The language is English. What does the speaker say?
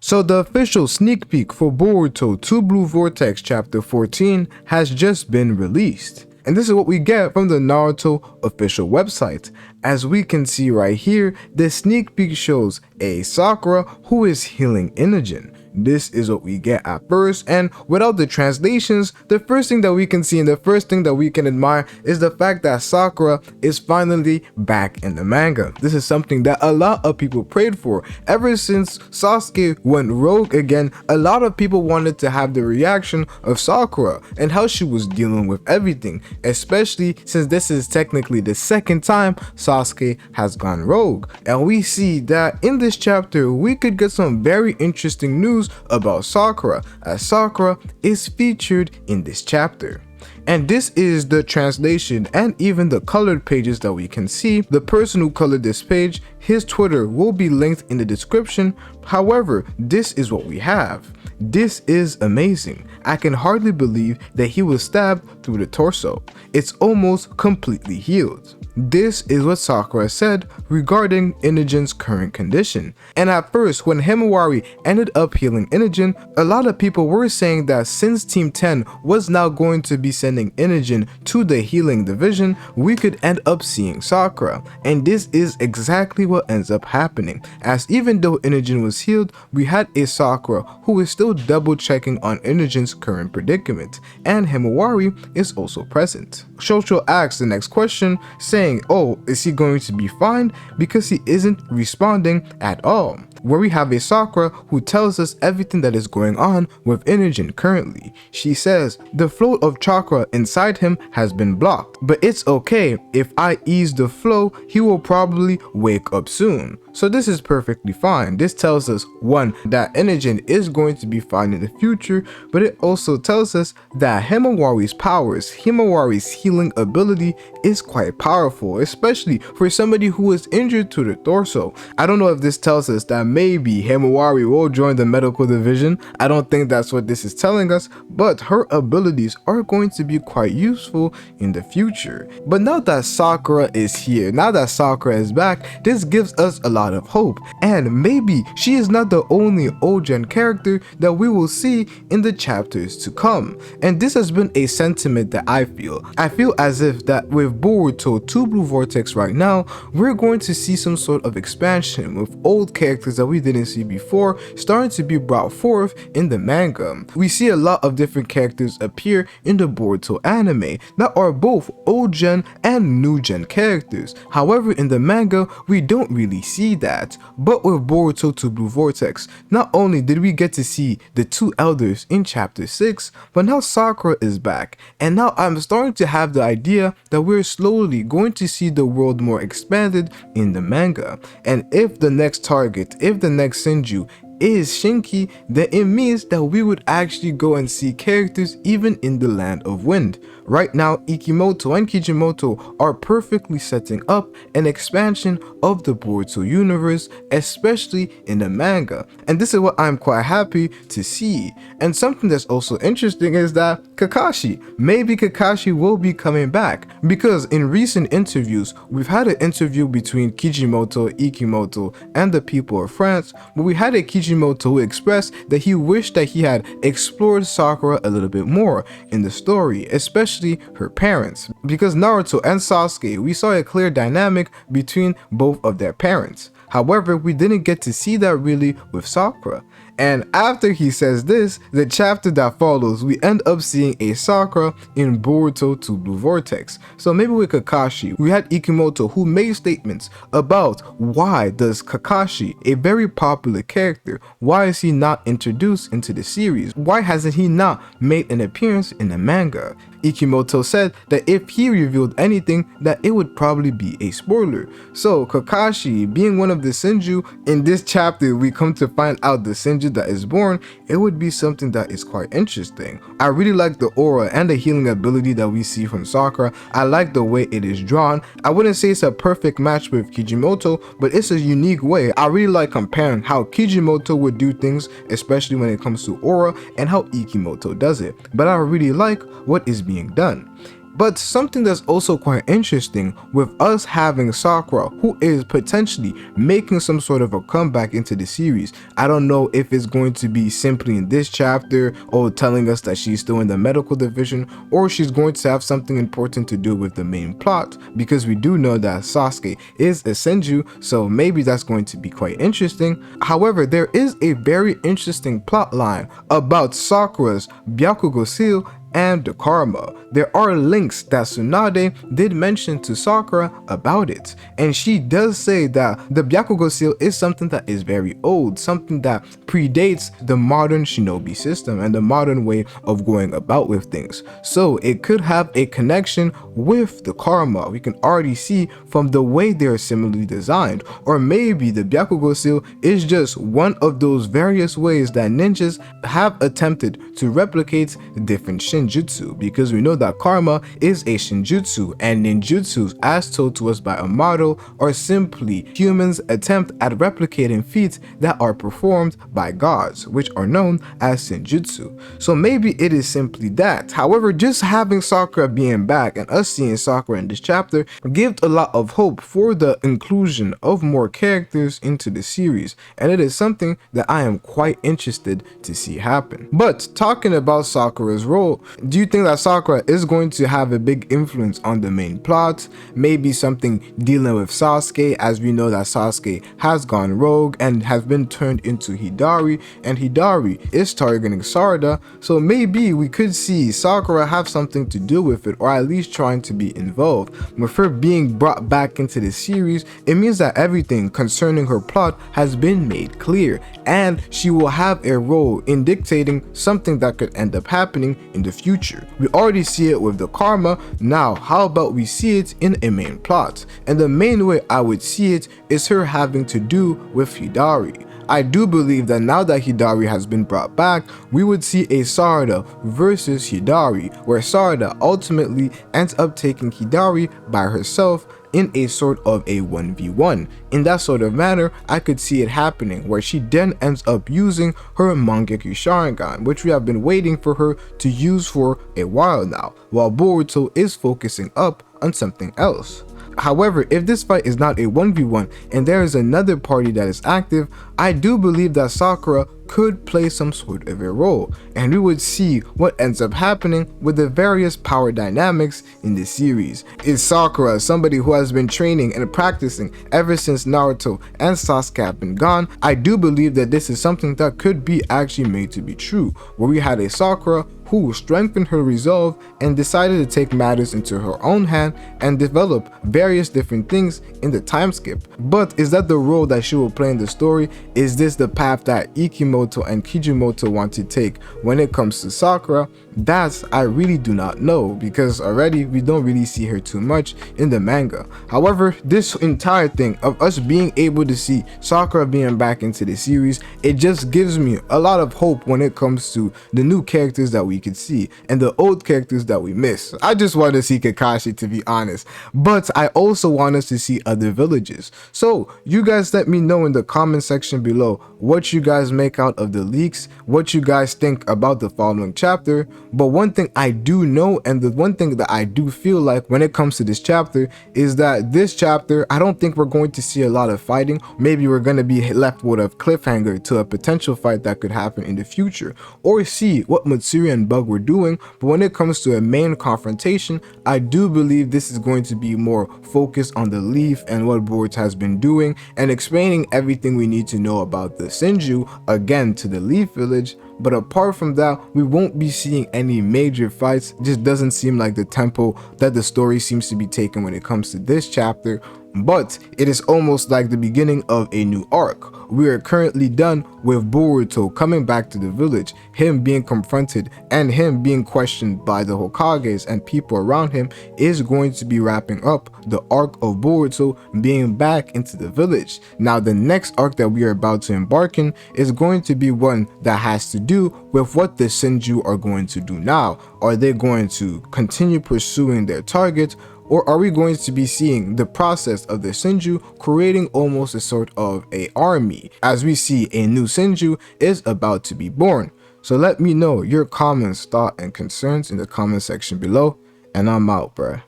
So the official sneak peek for Boruto 2 Blue Vortex chapter 14 has just been released. And this is what we get from the Naruto official website. As we can see right here, the sneak peek shows a Sakura who is healing Inogen. This is what we get at first, and without the translations, the first thing that we can see and the first thing that we can admire is the fact that Sakura is finally back in the manga. This is something that a lot of people prayed for. Ever since Sasuke went rogue again, a lot of people wanted to have the reaction of Sakura and how she was dealing with everything, especially since this is technically the second time Sasuke has gone rogue. And we see that in this chapter, we could get some very interesting news about Sakura, as Sakura is featured in this chapter. And this is the translation and even the colored pages that we can see. The person who colored this page, his Twitter will be linked in the description. However, this is what we have. This is amazing. I can hardly believe that he was stabbed through the torso. It's almost completely healed. This is what Sakura said regarding Inogen's current condition. And at first, when Himawari ended up healing Inogen, a lot of people were saying that since Team 10 was now going to be sending Inogen to the healing division, we could end up seeing Sakura. And this is exactly what ends up happening, as even though Inogen was healed, we had a Sakura who is still double checking on Inogen's current predicament, and Himawari is also present. Shoujo asks the next question, saying, oh, is he going to be fine? Because he isn't responding at all. Where we have a Sakura who tells us everything that is going on with Inogen currently. She says, the flow of chakra inside him has been blocked, but it's okay. If I ease the flow, he will probably wake up soon. So this is perfectly fine. This tells us, one, that Inogen is going to be fine in the future, but it also tells us that Himawari's powers, Himawari's healing ability is quite powerful, especially for somebody who is injured to the torso. I don't know if this tells us that maybe Himawari will join the medical division. I don't think that's what this is telling us, but her abilities are going to be quite useful in the future. But now that Sakura is here, now that Sakura is back, this gives us a lot of hope, and maybe she is not the only old-gen character that we will see in the chapters to come. And this has been a sentiment that I feel as if that with Boruto 2 Blue Vortex right now, we're going to see some sort of expansion with old characters that we didn't see before starting to be brought forth in the manga. We see a lot of different characters appear in the Boruto anime that are both old-gen and new-gen characters. However, in the manga, we don't really see that. But with Boruto 2 Blue Vortex, not only did we get to see the two elders in chapter 6, but now Sakura is back, and now I'm starting to have the idea that we're slowly going to see the world more expanded in the manga. And if the next target, if the next Senju is Shinki, then it means that we would actually go and see characters even in the Land of Wind. Right now, Ikimoto and Kishimoto are perfectly setting up an expansion of the Boruto universe, especially in the manga. And this is what I'm quite happy to see. And something that's also interesting is that maybe Kakashi will be coming back, because in recent interviews, we've had an interview between Kishimoto, Ikimoto, and the people of France, but we had a Kishimoto who expressed that he wished that he had explored Sakura a little bit more in the story, especially her parents, because Naruto and Sasuke, we saw a clear dynamic between both of their parents. However, we didn't get to see that really with Sakura. And after he says this, the chapter that follows, we end up seeing a Sakura in Boruto 2 Blue Vortex. So maybe with Kakashi, we had Ikimoto who made statements about why does Kakashi, a very popular character, why is he not introduced into the series? Why hasn't he not made an appearance in the manga? Ikimoto said that if he revealed anything, that it would probably be a spoiler. So Kakashi being one of the Senju, in this chapter we come to find out the Senju that is born, it would be something that is quite interesting. I really like the aura and the healing ability that we see from Sakura. I like the way it is drawn. I wouldn't say it's a perfect match with Kishimoto, but it's a unique way. I really like comparing how Kishimoto would do things, especially when it comes to aura, and how Ikimoto does it. But I really like what is being done. But something that's also quite interesting with us having Sakura, who is potentially making some sort of a comeback into the series. I don't know if it's going to be simply in this chapter or telling us that she's still in the medical division, or she's going to have something important to do with the main plot, because we do know that Sasuke is a Senju, so maybe that's going to be quite interesting. However, there is a very interesting plot line about Sakura's Byakugou seal and the Karma. There are links that Tsunade did mention to Sakura about it, and she does say that the Byakugou seal is something that is very old, something that predates the modern shinobi system and the modern way of going about with things. So it could have a connection with the Karma. We can already see from the way they are similarly designed, or maybe the Byakugou seal is just one of those various ways that ninjas have attempted to replicate different shinjutsu, because we know that Karma is a shinjutsu, and ninjutsus, as told to us by a model, are simply humans' attempt at replicating feats that are performed by gods, which are known as senjutsu. So maybe it is simply that. However, just having Sakura being back and us seeing Sakura in this chapter gives a lot of hope for the inclusion of more characters into the series, and it is something that I am quite interested to see happen. But talking about Sakura's role, do you think that Sakura is going to have a big influence on the main plot? Maybe something dealing with Sasuke, as we know that Sasuke has gone rogue and has been turned into Hidari, and Hidari is targeting Sarada, so maybe we could see Sakura have something to do with it, or at least trying to be involved. With her being brought back into the series, it means that everything concerning her plot has been made clear, and she will have a role in dictating something that could end up happening in the future. We already see it with the Karma. Now how about we see it in a main plot? And the main way I would see it is her having to do with Hidari. I do believe that now that Hidari has been brought back, we would see a Sarada versus Hidari, where Sarada ultimately ends up taking Hidari by herself in a sort of a 1v1. In that sort of manner, I could see it happening, where she then ends up using her Mangekyo Sharingan, which we have been waiting for her to use for a while now, while Boruto is focusing up on something else. However, if this fight is not a 1v1 and there is another party that is active, I do believe that Sakura could play some sort of a role, and we would see what ends up happening with the various power dynamics in the series. Is Sakura somebody who has been training and practicing ever since Naruto and Sasuke have been gone? I do believe that this is something that could be actually made to be true, where we had a Sakura who strengthened her resolve and decided to take matters into her own hand and develop various different things in the time skip. But is that the role that she will play in the story? Is this the path that Kishimoto and Kishimoto want to take when it comes to Sakura? That I really do not know, because already we don't really see her too much in the manga. However, this entire thing of us being able to see Sakura being back into the series, it just gives me a lot of hope when it comes to the new characters that we could see and the old characters that we miss. I just want to see Kakashi, to be honest, but I also want us to see other villages. So you guys let me know in the comment section below what you guys make out of the leaks, what you guys think about the following chapter. But one thing I do know, and the one thing that I do feel like when it comes to this chapter, is that this chapter, I don't think we're going to see a lot of fighting. Maybe we're going to be left with a cliffhanger to a potential fight that could happen in the future, or see what Matsuri and Bug were doing. But when it comes to a main confrontation, I do believe this is going to be more focused on the Leaf and what Boruto has been doing, and explaining everything we need to know about the Senju again to the Leaf village. But apart from that, we won't be seeing any major fights. It just doesn't seem like the tempo that the story seems to be taking when it comes to this chapter. But it is almost like the beginning of a new arc. We are currently done with Boruto coming back to the village, him being confronted and him being questioned by the Hokages and people around him is going to be wrapping up the arc of Boruto being back into the village. Now the next arc that we are about to embark in is going to be one that has to do with what the Senju are going to do now. Are they going to continue pursuing their target, or are we going to be seeing the process of the Senju creating almost a sort of a army, as we see a new Senju is about to be born? So let me know your comments, thoughts, and concerns in the comment section below. and I'm out, bruh.